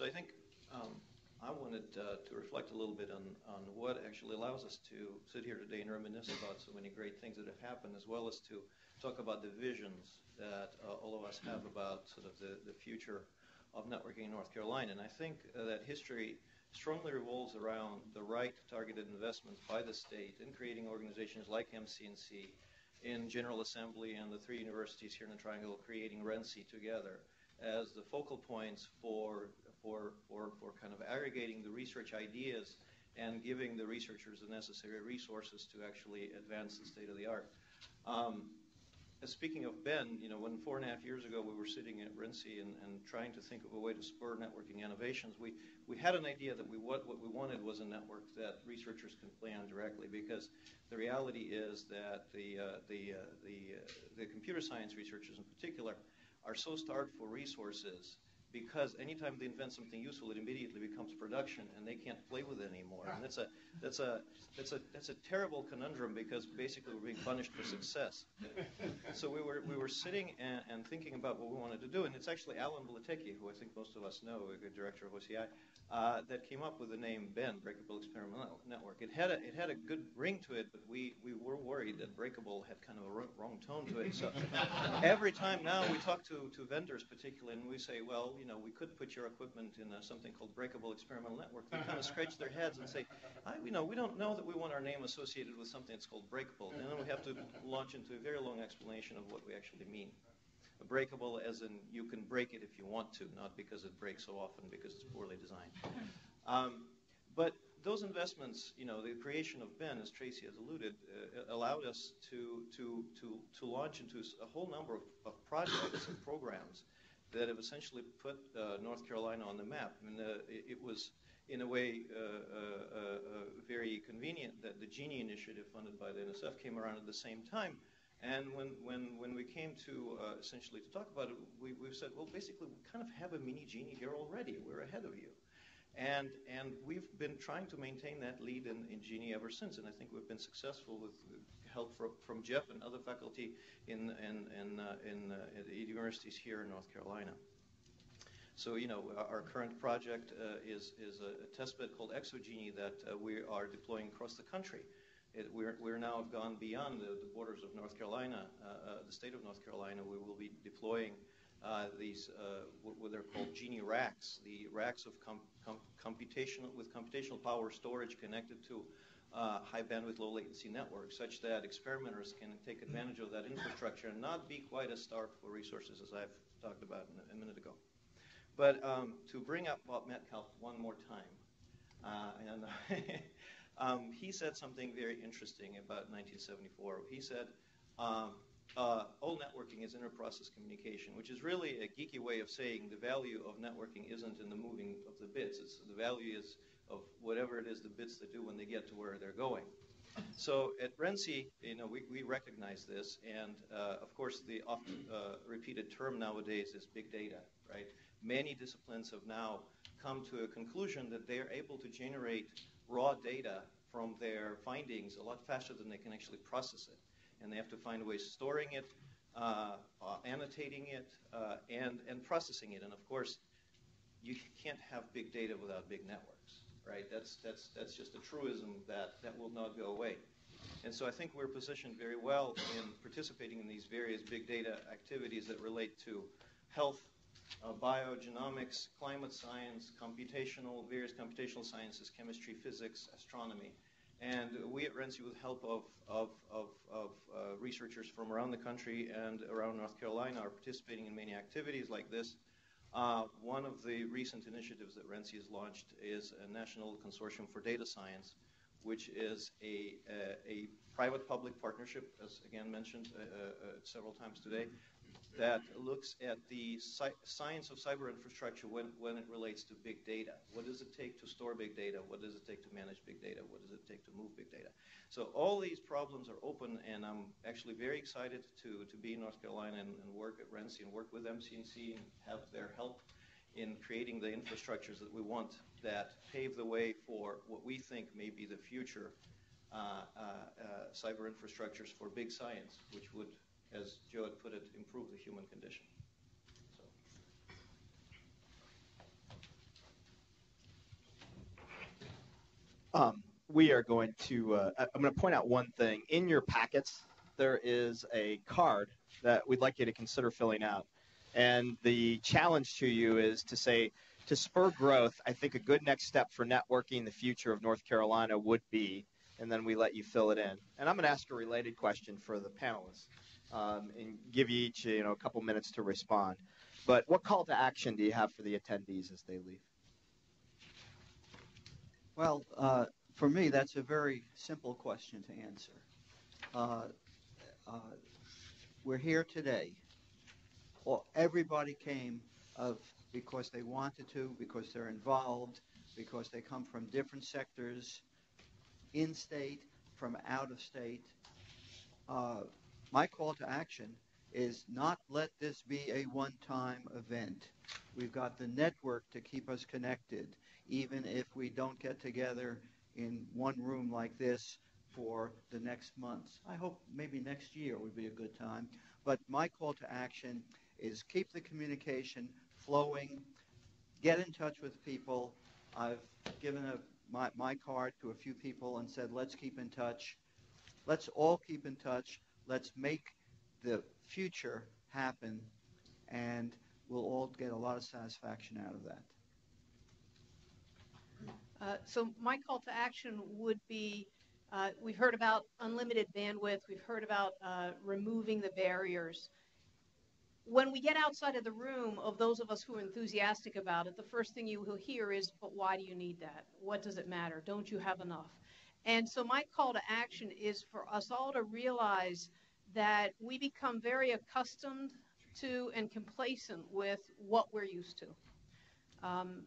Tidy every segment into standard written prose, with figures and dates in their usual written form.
So I think I wanted to reflect a little bit on what actually allows us to sit here today and reminisce about so many great things that have happened, as well as to talk about the visions that all of us have about sort of the future of networking in North Carolina. And I think that history strongly revolves around the right targeted investments by the state in creating organizations like MCNC, in General Assembly and the 3 universities here in the Triangle creating RENCI together as the focal points for kind of aggregating the research ideas and giving the researchers the necessary resources to actually advance the state of the art. Speaking of Ben, when 4.5 years ago we were sitting at RENCI and trying to think of a way to spur networking innovations, we had an idea that what we wanted was a network that researchers can play on directly, because the reality is that the computer science researchers in particular are so starved for resources, because anytime they invent something useful, it immediately becomes production, and they can't play with it anymore. And that's a terrible conundrum, because basically we're being punished for success. So we were sitting and thinking about what we wanted to do, and it's actually Alan Blatecki, who I think most of us know, a good director of OCI, that came up with the name BEN, Breakable Experimental Network. It had a good ring to it, but we were worried that breakable had kind of a wrong tone to it. So every time now we talk to vendors particularly, and we say, well, we could put your equipment in something called Breakable Experimental Network. They kind of scratch their heads and say, we don't know that we want our name associated with something that's called breakable. And then we have to launch into a very long explanation of what we actually mean. Breakable as in you can break it if you want to, not because it breaks so often because it's poorly designed. But those investments, the creation of Ben, as Tracy has alluded, allowed us to launch into a whole number of projects and programs that have essentially put North Carolina on the map. I mean, it was, in a way, very convenient that the Genie initiative funded by the NSF came around at the same time. And when we came to essentially to talk about it, we've said, well, basically, we kind of have a mini Genie here already. We're ahead of you. And we've been trying to maintain that lead in Genie ever since. And I think we've been successful with help from Jeff and other faculty in the universities here in North Carolina. So, our current project is a testbed called ExoGenie that we are deploying across the country. We're now have gone beyond the borders of North Carolina, the state of North Carolina. We will be deploying these, what they're called Genie racks, the racks of computational power storage connected to high bandwidth, low latency networks, such that experimenters can take advantage of that infrastructure and not be quite as starved for resources as I've talked about a minute ago. But to bring up Bob Metcalf one more time, he said something very interesting about 1974. He said, all networking is inter-process communication, which is really a geeky way of saying the value of networking isn't in the moving of the bits. The value is of whatever it is the bits that do when they get to where they're going. So at RENCI, we recognize this, and of course the often repeated term nowadays is big data, right? Many disciplines have now come to a conclusion that they are able to generate raw data from their findings a lot faster than they can actually process it. And they have to find ways of storing it, annotating it, and processing it. And of course, you can't have big data without big networks, right? That's just a truism that will not go away. And so I think we're positioned very well in participating in these various big data activities that relate to health, biogenomics, climate science, various computational sciences, chemistry, physics, astronomy. And we at RENCI, with help of researchers from around the country and around North Carolina, are participating in many activities like this. One of the recent initiatives that RENCI has launched is a National Consortium for Data Science, which is a private-public partnership, as again mentioned several times today, that looks at the science of cyber infrastructure when it relates to big data. What does it take to store big data? What does it take to manage big data? What does it take to move big data? So all these problems are open, and I'm actually very excited to be in North Carolina and work at RENCI and work with MCNC and have their help in creating the infrastructures that we want that pave the way for what we think may be the future cyber infrastructures for big science, which would, as Joe had put it, improve the human condition. So. We are going to, I'm going to point out one thing. In your packets, there is a card that we'd like you to consider filling out. And the challenge to you is to say, to spur growth, I think a good next step for networking the future of North Carolina would be, and then we let you fill it in. And I'm going to ask a related question for the panelists and give you each a couple minutes to respond. But what call to action do you have for the attendees as they leave? Well, for me, that's a very simple question to answer. We're here today. Well, everybody came because they wanted to, because they're involved, because they come from different sectors, in-state, from out of state. My call to action is not let this be a one-time event. We've got the network to keep us connected, even if we don't get together in one room like this for the next months. I hope maybe next year would be a good time. But my call to action is keep the communication flowing, get in touch with people. I've given my card to a few people and said, let's keep in touch. Let's all keep in touch. Let's make the future happen, and we'll all get a lot of satisfaction out of that. So my call to action would be, we've heard about unlimited bandwidth, we've heard about removing the barriers. When we get outside of the room of those of us who are enthusiastic about it, the first thing you will hear is, but why do you need that? What does it matter? Don't you have enough? And so my call to action is for us all to realize that we become very accustomed to and complacent with what we're used to.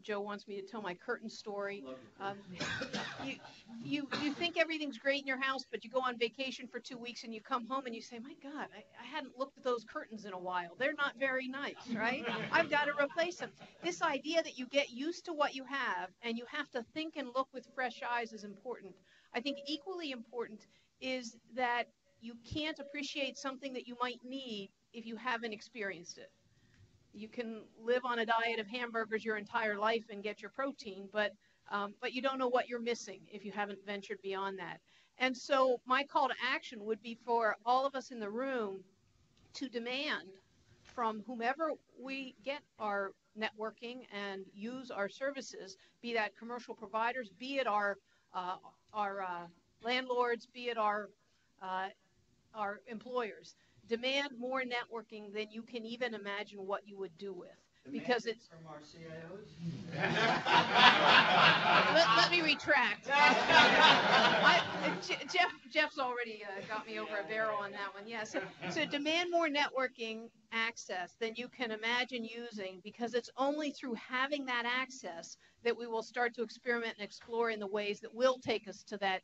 Joe wants me to tell my curtain story. You think everything's great in your house, but you go on vacation for 2 weeks and you come home and you say, my God, I hadn't looked at those curtains in a while. They're not very nice, right? I've got to replace them. This idea that you get used to what you have and you have to think and look with fresh eyes is important. I think equally important is that you can't appreciate something that you might need if you haven't experienced it. You can live on a diet of hamburgers your entire life and get your protein, but you don't know what you're missing if you haven't ventured beyond that. And so my call to action would be for all of us in the room to demand from whomever we get our networking and use our services, be that commercial providers, be it our landlords, be it our employers. Demand more networking than you can even imagine what you would do with. Because it's from our CIOs. let me retract. Jeff's already got me over a barrel on that one. Yes. So demand more networking access than you can imagine using, because it's only through having that access that we will start to experiment and explore in the ways that will take us to that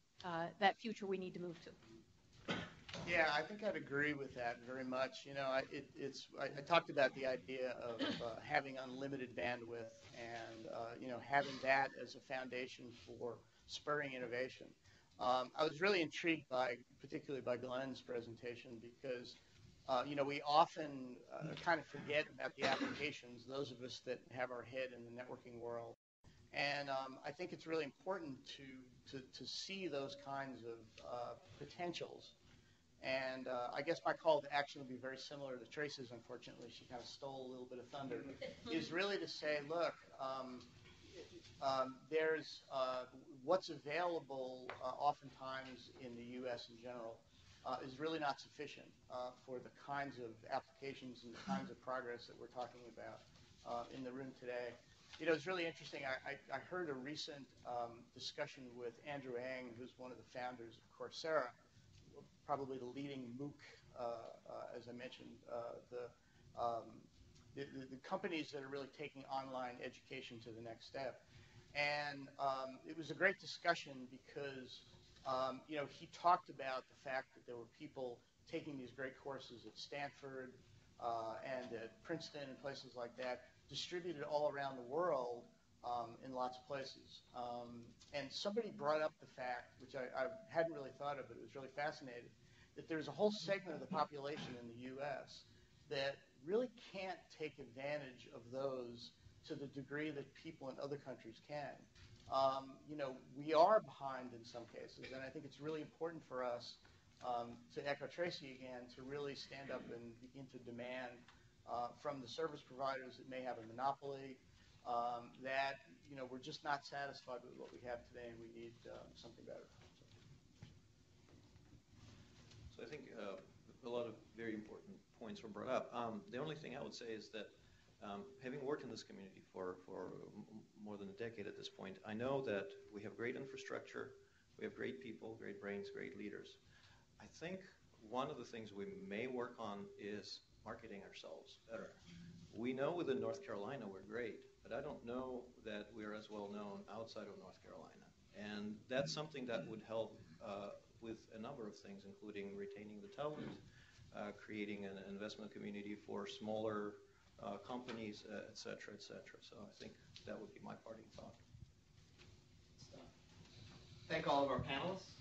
future we need to move to. Yeah, I think I'd agree with that very much. You know, I talked about the idea of having unlimited bandwidth and, having that as a foundation for spurring innovation. I was really intrigued particularly by Glenn's presentation because, we often kind of forget about the applications, those of us that have our head in the networking world. And I think it's really important to see those kinds of potentials. And I guess my call to action would be very similar to Tracy's. Unfortunately, she kind of stole a little bit of thunder. Is really to say, look, there's what's available oftentimes in the U.S. in general is really not sufficient for the kinds of applications and the kinds of progress that we're talking about in the room today. You know, it's really interesting. I heard a recent discussion with Andrew Ng, who's one of the founders of Coursera, probably the leading MOOC, as I mentioned, the companies that are really taking online education to the next step. And it was a great discussion because, he talked about the fact that there were people taking these great courses at Stanford and at Princeton and places like that, distributed all around the world in lots of places. And somebody brought up the fact, which I hadn't really thought of, but it was really fascinating, that there's a whole segment of the population in the U.S. that really can't take advantage of those to the degree that people in other countries can. we are behind in some cases, and I think it's really important for us, to echo Tracy again, to really stand up and begin to demand from the service providers that may have a monopoly that we're just not satisfied with what we have today, and we need something better. So I think a lot of very important points were brought up. The only thing I would say is that having worked in this community for more than a decade at this point, I know that we have great infrastructure, we have great people, great brains, great leaders. I think one of the things we may work on is marketing ourselves better. We know within North Carolina we're great, but I don't know that we're as well known outside of North Carolina. And that's something that would help with a number of things, including retaining the talent, creating an investment community for smaller companies, et cetera, et cetera. So I think that would be my parting thought. Thank all of our panelists.